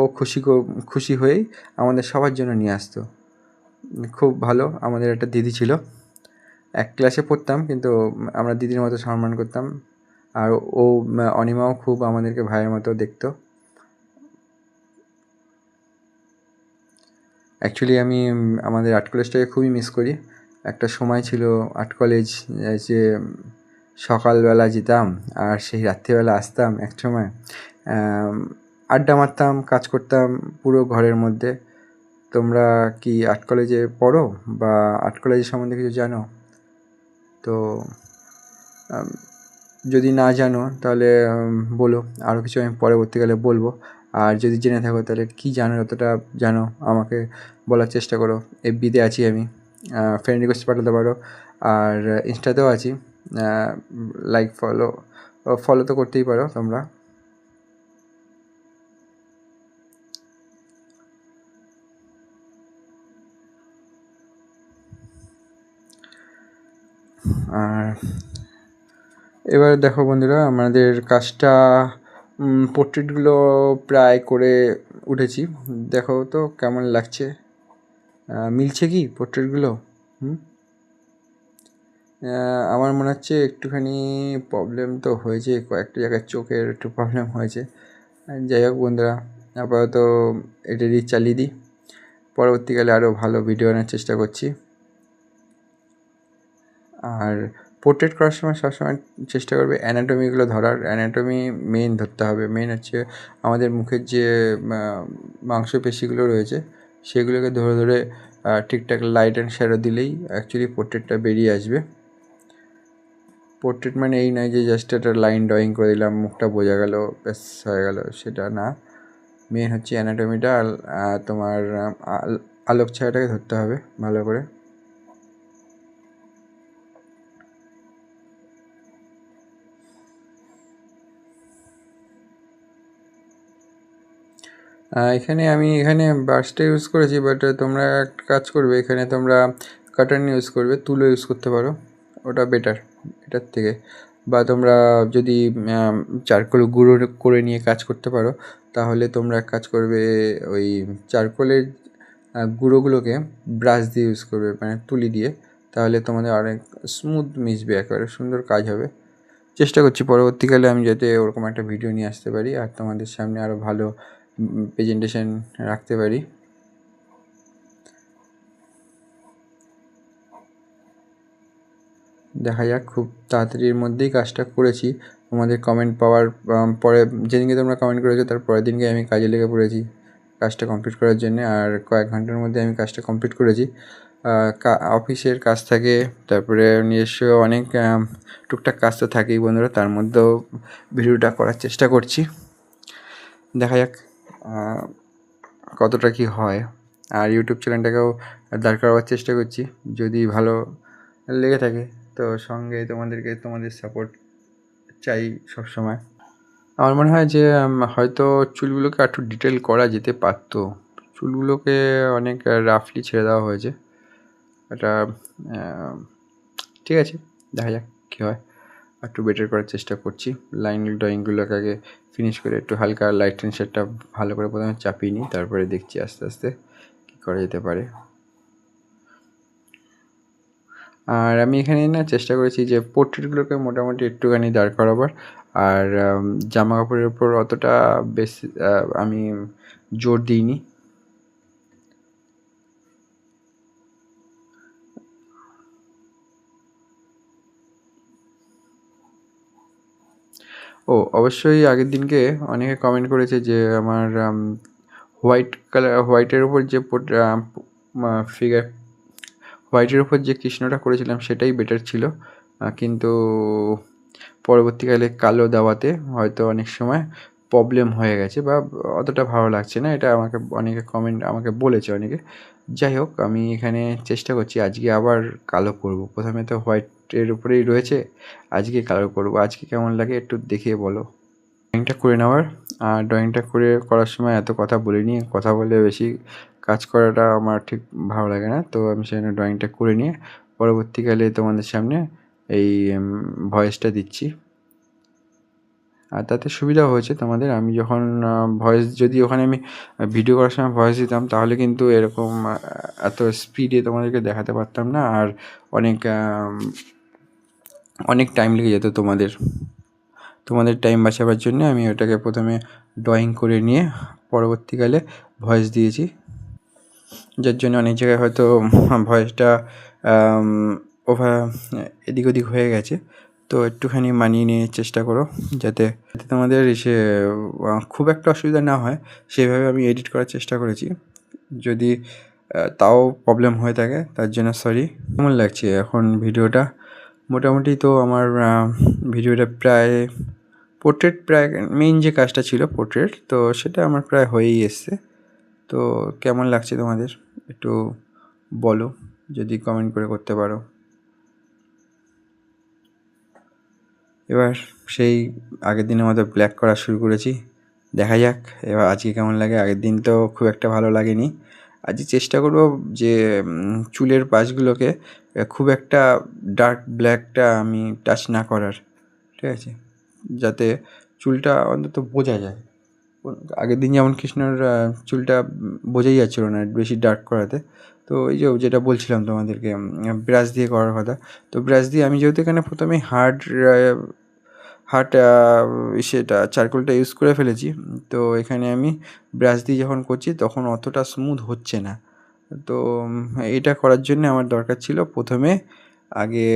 Speaker 1: খুশি হয়েই আমাদের সবার জন্য নিয়ে আসতো। খুব ভালো আমাদের একটা দিদি ছিল, এক ক্লাসে পড়তাম কিন্তু আমরা দিদির মতো সম্মান করতাম। আর অনিমাও খুব আমাদেরকে ভাইয়ের মতো দেখতো। অ্যাকচুয়ালি আমি আমাদের আর্ট কলেজটাকে খুবই মিস করি। একটা সময় ছিল আর্ট কলেজ, যে সকালবেলা যেতাম আর সেই রাত্রিবেলা আসতাম, একসময় আড্ডা মারতাম, কাজ করতাম পুরো ঘরের মধ্যে। তোমরা কি আর্ট কলেজে পড়ো বা আর্ট কলেজের সম্বন্ধে কিছু জানো? তো যদি না জানো তাহলে বলো, আরও কিছু আমি পরবর্তীকালে বলবো। আর যদি জেনে থাকো তাহলে কী জানো, যতটা জানো আমাকে বলার চেষ্টা করো। এফবিতে আছি আমি, ফ্রেন্ড রিকোয়েস্ট পাঠাতে পারো। আর ইনস্টাতেও আছি, লাইক ফলো তো করতেই পারো তোমরা। আর এবার দেখো বন্ধুরা, আমাদের কাজটা পোর্ট্রেটগুলো প্রায় করে উঠেছি। দেখো তো কেমন লাগছে, মিলছে কি পোর্ট্রেটগুলো? আমার মনে হচ্ছে একটুখানি প্রবলেম তো হয়েছে, কয়েকটা জায়গায় চোখের একটু প্রবলেম হয়েছে। যাই হোক বন্ধুরা, আপাতত এটারই চালিয়ে দিই, পরবর্তীকালে আরও ভালো ভিডিও আনার চেষ্টা করছি। আর পোর্ট্রেট করার সময় সবসময় চেষ্টা করবে অ্যানাটমিগুলো ধরার। অ্যানাটমি মেন ধরতে হবে। মেন হচ্ছে আমাদের মুখের যে মাংসপেশিগুলো রয়েছে সেগুলোকে ধরে ধরে ঠিকঠাক লাইট অ্যান্ড শ্যাডো দিলেই অ্যাকচুয়ালি পোর্ট্রেটটা বেরিয়ে আসবে। পোর্ট্রেট মানে এই নয় যে জাস্ট একটা লাইন ড্রয়িং করে দিলাম, মুখটা বোঝা গেল, ব্যাস হয়ে গেল, সেটা না। মেন হচ্ছে অ্যানাটমিটা, তোমার আলোক ছায়াটাকে ধরতে হবে ভালো করে। এখানে ব্রাশটা ইউজ করেছি, বাট তোমরা একটা কাজ করবে, এখানে তোমরা কাটার ইউজ করবে, তুলো ইউজ করতে পারো, ওটা বেটার এটার থেকে। বা তোমরা যদি চারকোল গুঁড়ো করে নিয়ে কাজ করতে পারো, তাহলে তোমরা এক কাজ করবে, ওই চারকোলের গুঁড়োগুলোকে ব্রাশ দিয়ে ইউজ করবে, মানে তুলি দিয়ে, তাহলে তোমাদের অনেক স্মুথ মিশবে, একেবারে সুন্দর কাজ হবে। চেষ্টা করছি পরবর্তীকালে আমি যাতে ওরকম একটা ভিডিও নিয়ে আসতে পারি আর তোমাদের সামনে আরও ভালো প্রেজেন্টেশন রাখতে পারি। দেখা যাক, খুব তাড়াতাড়ির মধ্যেই কাজটা করেছি। তোমাদের কমেন্ট পাওয়ার পরে, যেদিনকে তোমরা কমেন্ট করেছো তার পরের দিনকে আমি কাজে লেগে পড়েছি কাজটা কমপ্লিট করার জন্য। আর কয়েক ঘন্টার মধ্যে আমি কাজটা কমপ্লিট করেছি। অফিসের কাজ থাকে, তারপরে নিজস্ব অনেক টুকটাক কাজ তো থাকেই বন্ধুরা, তার মধ্যেও ভিডিওটা করার চেষ্টা করছি। দেখা যাক কতটা কী হয়। আর ইউটিউব চ্যানেলটাকেও দাঁড় করাবার চেষ্টা করছি, যদি ভালো লেগে থাকে তো সঙ্গে তোমাদের সাপোর্ট চাই সবসময়। আমার মনে হয় যে হয়তো চুলগুলোকে একটু ডিটেল করা যেতে পারতো। চুলগুলোকে অনেক রাফলি ছেড়ে দেওয়া হয়েছে। এটা ঠিক আছে, দেখা যাক কী হয়। একটু বেটার করার চেষ্টা করছি। লাইন ড্রয়িংগুলোকে আগে ফিনিশ করে একটু হালকা লাইট অ্যান্ড শেডটা ভালো করে প্রথমে চাপিয়ে নিই, তারপরে দেখছি আস্তে আস্তে কী করা যেতে পারে। আর আমি এখানে না চেষ্টা করেছি যে পোর্ট্রেটগুলোকে মোটামুটি একটুখানি দাঁড় করাবার। আর জামা কাপড়ের উপর অতটা বেশি আমি জোর দিইনি। অবশ্যই আগের দিনকে অনেকে কমেন্ট করেছে যে আমার হোয়াইটের উপর যে ফিগার হোয়াইটের উপর যে কৃষ্ণটা করেছিলাম সেটাই বেটার ছিল, কিন্তু পরবর্তীকালে কালো দেওয়াতে হয়তো অনেক সময় প্রবলেম হয়ে গেছে বা অতটা ভালো লাগছে না, এটা আমাকে অনেকে কমেন্ট আমাকে বলেছে অনেকে। যাই হোক, আমি এখানে চেষ্টা করছি আজকে আবার কালো করব। প্রথমে তো হোয়াইটের উপরেই রয়েছে, আজকে কালো করব। আজকে কেমন লাগে একটু দেখে বলো। ড্রয়িংটা করে নেওয়ার, আর ড্রয়িংটা করার সময় এত কথা বলিনি, কথা বলে বেশি কাজ করাটা আমার ঠিক ভালো লাগে না। তো আমি সেজন্য ড্রয়িংটা করে নিয়ে পরবর্তীকালে তোমাদের সামনে এই ভয়েসটা দিচ্ছি। আর তাতে সুবিধা হয়েছে তোমাদের, আমি যখন ভয়েস, যদি ওখানে আমি ভিডিও করার সময় ভয়েস দিতাম তাহলে কিন্তু এরকম এত স্পিডে তোমাদেরকে দেখাতে পারতাম না, আর অনেক অনেক টাইম লেগে যেত তোমাদের টাইম বাঁচাবার জন্য আমি ওটাকে প্রথমে ড্রয়িং করে নিয়ে পরবর্তীকালে ভয়েস দিয়েছি, যার জন্য অনেক জায়গায় হয়তো ভয়েসটা ওভার এদিক ওদিক হয়ে গেছে। তো একটুখানি মানিয়ে নিয়ে চেষ্টা করো যাতে তোমাদের খুব একটা অসুবিধা না হয়, সেভাবে আমি এডিট করার চেষ্টা করেছি। যদি তাও প্রবলেম হয়ে থাকে তার জন্য সরি। কেমন লাগছে এখন ভিডিওটা? মোটামুটি তো আমার ভিডিওটা প্রায় পোর্ট্রেট, প্রায় মেইন যে কাজটা ছিল পোর্ট্রেট, তো সেটা আমার প্রায় হয়েই এসছে। তো কেমন লাগছে তোমাদের একটু বলো, যদি কমেন্ট করে করতে পারো। এবার সেই আগের দিনের মতো ব্ল্যাক করা শুরু করেছি, দেখা যাক এবার আজকে কেমন লাগে। আগের দিন তো খুব একটা ভালো লাগেনি। আজকে চেষ্টা করব যে চুলের পাশগুলোকে খুব একটা ডার্ক ব্ল্যাকটা আমি টাচ না করার, ঠিক আছে, যাতে চুলটা অন্তত বোঝা যায়। আগের দিন যেমন কৃষ্ণর চুলটা বোঝাই যাচ্ছিলো না বেশি ডার্ক করাতে। তো এই যে যেটা বলছিলাম তোমাদেরকে ব্রাশ দিয়ে করার কথা, তো ব্রাশ দিয়ে আমি যেহেতু এখানে প্রথমেই হার্ড সেটা চারকোলটা ইউজ করে ফেলেছি, তো এখানে আমি ব্রাশ দিয়ে যখন করছি তখন অতটা স্মুথ হচ্ছে না। তো এটা করার জন্য আমার দরকার ছিল প্রথমে আগে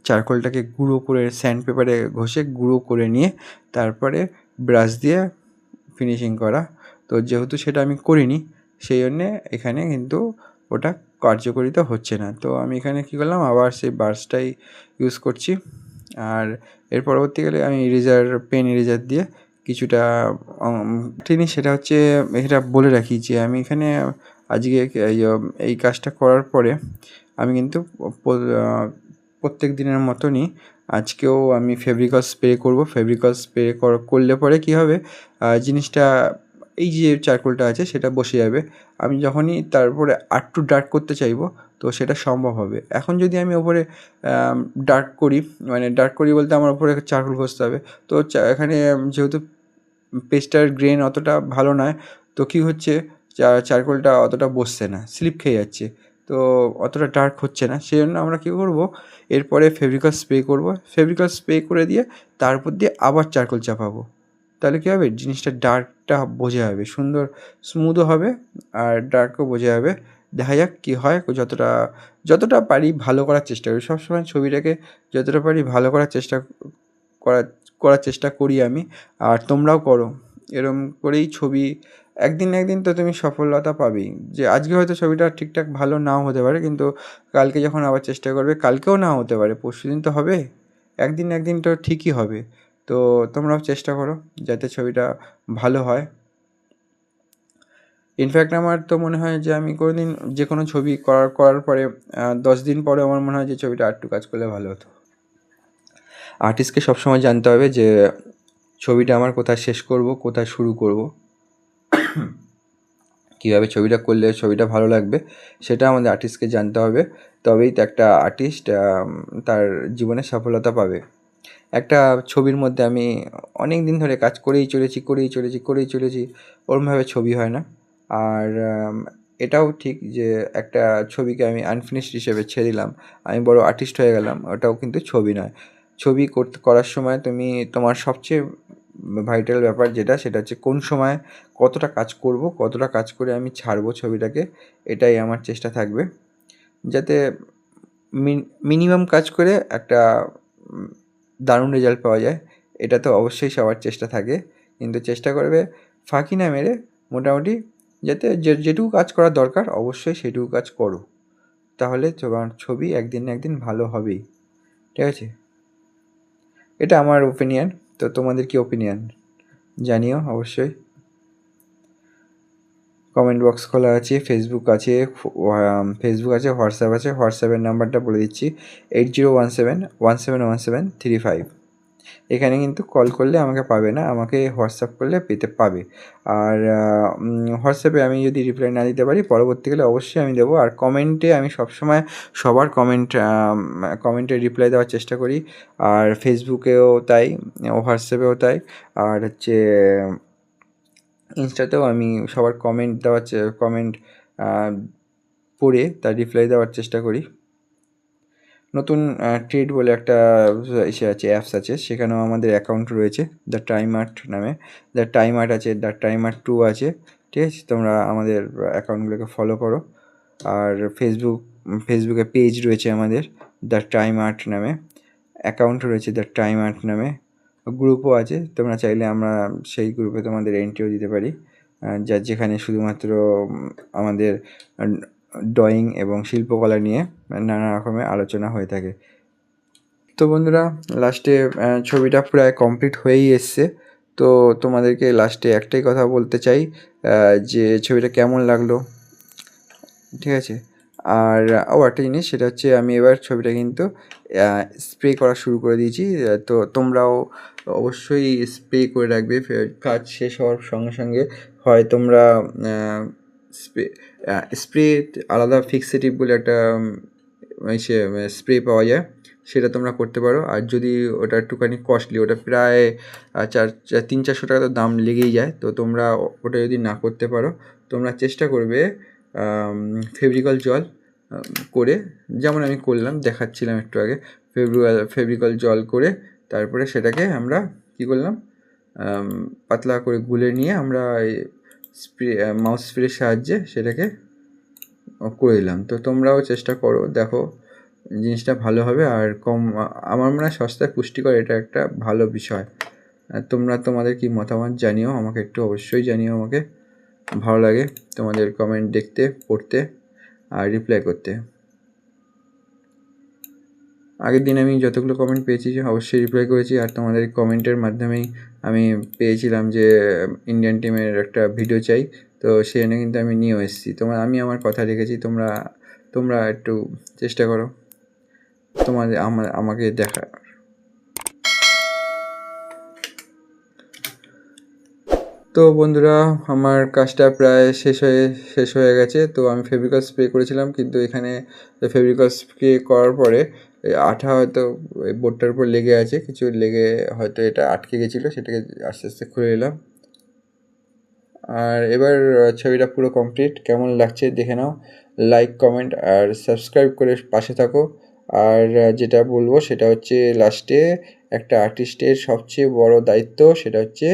Speaker 1: চারকোলটাকে গুঁড়ো করে স্যান্ড পেপারে ঘষে গুঁড়ো করে নিয়ে তারপরে ব্রাশ দিয়ে ফিনিশিং করা। তো যেহেতু সেটা আমি করিনি, সেই জন্যে এখানে কিন্তু ওটা কার্যকরিতা হচ্ছে না। তো আমি এখানে কী করলাম, আবার সেই ব্রাশটাই ইউজ করছি। আর এর পরবর্তীকালে আমি পেন ইরেজার দিয়ে কিছুটা জিনিস, সেটা হচ্ছে এটা বলে রাখি যে আমি এখানে আজকে এই কাজটা করার পরে আমি কিন্তু প্রত্যেক দিনের মতনই আজকেও আমি ফেভিক্রল স্প্রে করব। ফেভিক্রল স্প্রে করলে পরে কী হবে, জিনিসটা এই যে চারকোলটা আছে সেটা বসে যাবে। আমি যখনই তারপরে আরটু ডার্ক করতে চাইবো তো সেটা সম্ভব হবে। এখন যদি আমি ওপরে ডার্ক করি, মানে ডার্ক করি বলতে আমার ওপরে চারকোল ঘষতে হবে। তো এখানে যেহেতু পেস্টটার গ্রেন অতটা ভালো নয়, তো কী হচ্ছে, চারকোলটা অতটা বসছে না, স্লিপ খেয়ে যাচ্ছে, তো অতটা ডার্ক হচ্ছে না। সেই জন্য আমরা কী করবো, এরপরে ফেভিক্রল স্প্রে করব। ফেভিক্রল স্প্রে করে দিয়ে তার উপর দিয়ে আবার চারকোল চাপাবো। তাহলে কী হবে, জিনিসটা ডার্কটা বোঝা যাবে, সুন্দর স্মুথও হবে আর ডার্কও বোঝা যাবে। দেখা যাক কী হয়। যতটা পারি ভালো করার চেষ্টা করি, সবসময় ছবিটাকে যতটা পারি ভালো করার চেষ্টা করার করার চেষ্টা করি আমি। আর তোমরাও করো, এরম করেই ছবি একদিন না একদিন তো তুমি সফলতা পাবেই। যে আজকে হয়তো ছবিটা ঠিকঠাক ভালো নাও হতে পারে, কিন্তু কালকে যখন আবার চেষ্টা করবে, কালকেও নাও হতে পারে, পরশুদিন তো হবে। একদিন না একদিন তো ঠিকই হবে। তো তোমরাও চেষ্টা করো যাতে ছবিটা ভালো হয়। ইনফ্যাক্ট আমার তো মনে হয় যে আমি কোনোদিন যে কোনো ছবি করার পরে 10 দিন পরে আমার মনে হয় যে ছবিটা আরেকটু কাজ করলে ভালো হতো। আর্টিস্টকে সবসময় জানতে হবে যে ছবিটা আমার কোথায় শেষ করব, কোথায় শুরু করব, কীভাবে ছবিটা করলে ছবিটা ভালো লাগবে, সেটা আমাদের আর্টিস্টকে জানতে হবে। তবেই তো একটা আর্টিস্ট তার জীবনে সফলতা পাবে। একটা ছবির মধ্যে আমি অনেক দিন ধরে কাজ করেই চলেছি, ওরমভাবে ছবি হয় না। আর এটাও ঠিক যে একটা ছবিকে আমি আনফিনিশড হিসেবে ছেড়ে দিলাম, আমি বড় আর্টিস্ট হয়ে গেলাম, ওটাও কিন্তু ছবি নয়। ছবি করার সময় তুমি তোমার সবচেয়ে ভাইটাল ব্যাপার যেটা, সেটা হচ্ছে কোন সময় কতটা কাজ করব, কতটা কাজ করে আমি ছাড়বো ছবিটাকে, এটাই আমার চেষ্টা থাকবে। যাতে মিনিমাম কাজ করে একটা দারুণ রেজাল্ট পাওয়া যায়, এটা তো অবশ্যই সবার চেষ্টা থাকে। কিন্তু চেষ্টা করবে ফাঁকি না মেরে মোটামুটি যাতে যেটুকু কাজ করার দরকার অবশ্যই সেটুকু কাজ করো, তাহলে তোমার ছবি একদিন না একদিন ভালো হবেই, ঠিক আছে? এটা আমার ওপিনিয়ন। তো তোমাদের কী ওপিনিয়ন জানিও অবশ্যই। কমেন্ট বক্স খোলা আছে, ফেসবুক আছে, হোয়াটসঅ্যাপ আছে। হোয়াটসঅ্যাপের নাম্বারটা বলে দিচ্ছি, 8017171735। এখানে কিন্তু কল করলে আমাকে পাবে না, আমাকে হোয়াটসঅ্যাপ করলে পাবে। আর হোয়াটসঅ্যাপে আমি যদি রিপ্লাই না দিতে পারি, পরবর্তীকালে অবশ্যই আমি দেবো। আর কমেন্টে আমি সবসময় সবার কমেন্টে রিপ্লাই দেওয়ার চেষ্টা করি। আর ফেসবুকেও তাই, হোয়াটসঅ্যাপেও তাই, আর হচ্ছে ইনস্টাতেও আমি সবার কমেন্ট পড়ে তার রিপ্লাই দেওয়ার চেষ্টা করি। নতুন ট্রেড বলে একটা অ্যাপস আছে, সেখানেও আমাদের অ্যাকাউন্ট রয়েছে, দ্য টাইম আর্ট নামে। দ্য টাইম আর্ট আছে, দ্য টাইম আর্ট 2 আছে, ঠিক আছে? তোমরা আমাদের অ্যাকাউন্টগুলোকে ফলো করো। আর ফেসবুকে পেজ রয়েছে আমাদের দ্য টাইম আর্ট নামে, অ্যাকাউন্ট রয়েছে দ্য টাইম আর্ট নামে, গ্রুপও আছে, তোমরা চাইলে আমরা সেই গ্রুপে তোমাদের এন্ট্রিও দিতে পারি। যার যেখানে শুধুমাত্র আমাদের ড্রয়িং এবং শিল্পকলা নিয়ে নানা রকমের আলোচনা হয়ে থাকে। তো বন্ধুরা, লাস্টে ছবিটা প্রায় কমপ্লিট হয়েই এসছে। তো তোমাদেরকে লাস্টে একটাই কথা বলতে চাই, যে ছবিটা কেমন লাগলো, ঠিক আছে? আর একটা জিনিস, সেটা হচ্ছে আমি এবার ছবিটা কিন্তু স্প্রে করা শুরু করে দিয়েছি। তো তোমরাও অবশ্যই স্প্রে করে রাখবে কাজ শেষ হওয়ার সঙ্গে সঙ্গে। হয় তোমরা স্প্রে স্প্রে আলাদা ফিক্সেটিভ বলে একটা স্প্রে পাওয়া যায়, সেটা তোমরা করতে পারো। আর যদি ওটা একটুখানি কস্টলি, ওটা প্রায় 300-400 টাকা তো দাম লেগেই যায়। তো তোমরা ওটা যদি না করতে পারো, তোমরা চেষ্টা করবে ফেভিকল জল করে, যেমন আমি করলাম, দেখাচ্ছিলাম একটু আগে। ফেভিকল জল করে তারপরে সেটাকে আমরা কী করলাম, পাতলা করে গুলে নিয়ে আমরা স্প্রে মাউস স্প্রের সাহায্যে সেটাকে করে দিলাম। তো তোমরাও চেষ্টা করো, দেখো জিনিসটা ভালো হবে। আর আমার মনে হয় সস্তায় পুষ্টিকর, এটা একটা ভালো বিষয়। তোমরা তোমাদের কি মতামত জানিও আমাকে, একটু অবশ্যই জানিও আমাকে। ভালো লাগে তোমাদের কমেন্ট দেখতে, পড়তে আর রিপ্লাই করতে। আগের দিন আমি যতগুলো কমেন্ট পেয়েছি অবশ্যই রিপ্লাই করেছি। আর তোমাদের কমেন্টের মাধ্যমেই আমি পেয়েছিলাম যে ইন্ডিয়ান টিমের একটা ভিডিও চাই, তো সেখানে কিন্তু আমি নিয়েও এসেছি। আমি আমার কথা রেখেছি। তোমরা একটু চেষ্টা করো তোমাদের আমাকে দেখা। তো বন্ধুরা, আমার কাজটা প্রায় শেষ হয়ে গেছে। তো আমি ফেভিকল স্প্রে করেছিলাম, কিন্তু এখানে ফেভিকল স্প্রে করার পরে আঠা হয়তো ওই বোর্ডটার উপর লেগে আছে, কিছু লেগে হয়তো এটা আটকে গেছিলো, সেটাকে আস্তে আস্তে খুলে নিলাম। আর এবার ছবিটা পুরো কমপ্লিট। কেমন লাগছে দেখে নাও, লাইক, কমেন্ট আর সাবস্ক্রাইব করে পাশে থাকো। আর যেটা বলবো সেটা হচ্ছে, লাস্টে একটা আর্টিস্টের সবচেয়ে বড় দায়িত্ব, সেটা হচ্ছে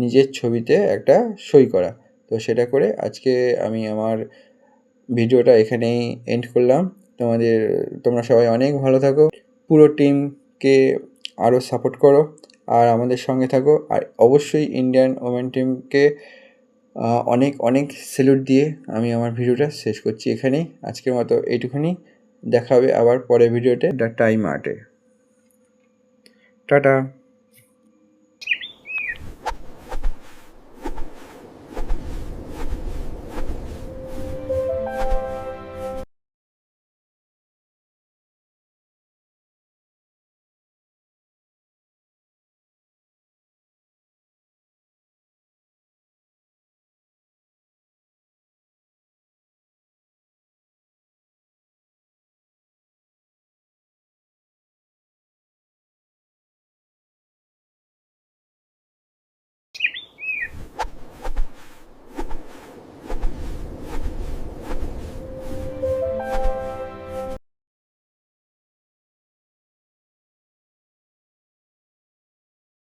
Speaker 1: নিজের ছবিতে একটা সই করা। তো সেটা করে আজকে আমি আমার ভিডিওটা এখানেই এন্ড করলাম। তোমরা সবাই অনেক ভালো থাকো, পুরো টিমকে আরও সাপোর্ট করো আর আমাদের সঙ্গে থাকো। আর অবশ্যই ইন্ডিয়ান ওমেন টিমকে অনেক অনেক স্যালুট দিয়ে আমি আমার ভিডিওটা শেষ করছি এখানেই। আজকের মতো এইটুখানি। দেখা হবে আবার পরের ভিডিওতে দ্য টাইম আর্টে। টাটা।